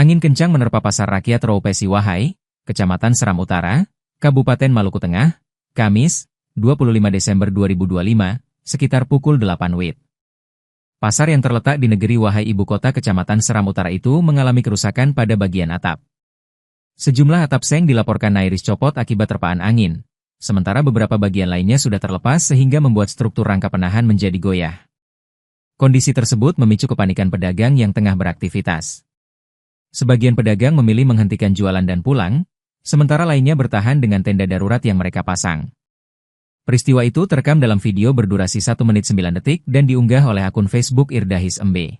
Angin kencang menerpa pasar rakyat Roupesi Wahai, Kecamatan Seram Utara, Kabupaten Maluku Tengah, Kamis, 25 Desember 2025, sekitar pukul 8 WIB. Pasar yang terletak di negeri Wahai Ibu Kota Kecamatan Seram Utara itu mengalami kerusakan pada bagian atap. Sejumlah atap seng dilaporkan nyaris copot akibat terpaan angin, sementara beberapa bagian lainnya sudah terlepas sehingga membuat struktur rangka penahan menjadi goyah. Kondisi tersebut memicu kepanikan pedagang yang tengah beraktivitas. Sebagian pedagang memilih menghentikan jualan dan pulang, sementara lainnya bertahan dengan tenda darurat yang mereka pasang. Peristiwa itu terekam dalam video berdurasi 1 menit 9 detik dan diunggah oleh akun Facebook Irdahis MB.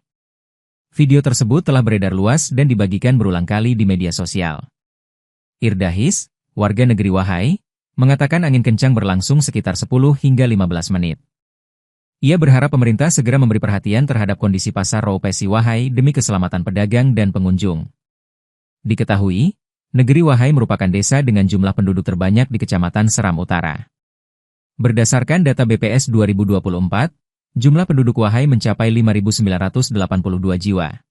Video tersebut telah beredar luas dan dibagikan berulang kali di media sosial. Irdahis, warga negeri Wahai, mengatakan angin kencang berlangsung sekitar 10 hingga 15 menit. Ia berharap pemerintah segera memberi perhatian terhadap kondisi pasar Roupesi Wahai demi keselamatan pedagang dan pengunjung. Diketahui, negeri Wahai merupakan desa dengan jumlah penduduk terbanyak di Kecamatan Seram Utara. Berdasarkan data BPS 2024, jumlah penduduk Wahai mencapai 5.982 jiwa.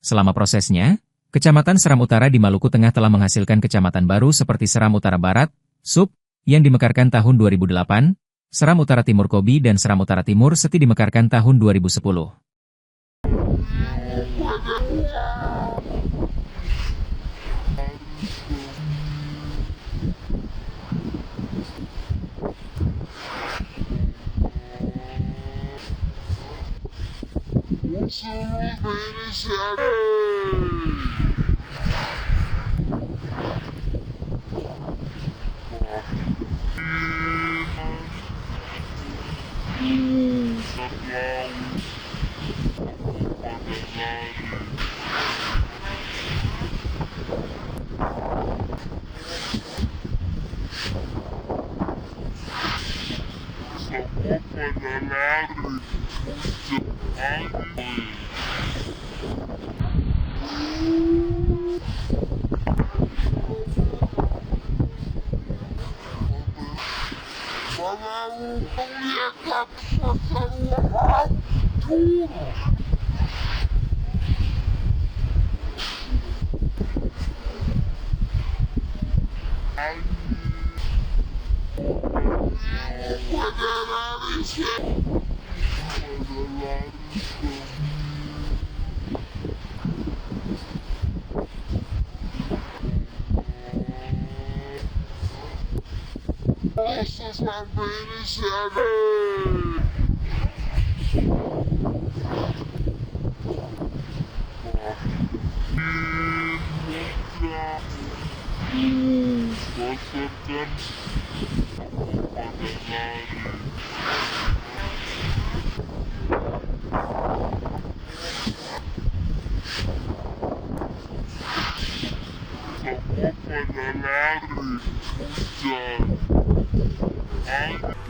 Selama prosesnya, Kecamatan Seram Utara di Maluku Tengah telah menghasilkan kecamatan baru seperti Seram Utara Barat, SUB, yang dimekarkan tahun 2008, Seram Utara Timur Kobi dan Seram Utara Timur Seti dimekarkan tahun 2010.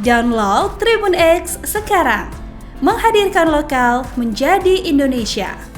Download Tribun X sekarang, menghadirkan lokal menjadi Indonesia.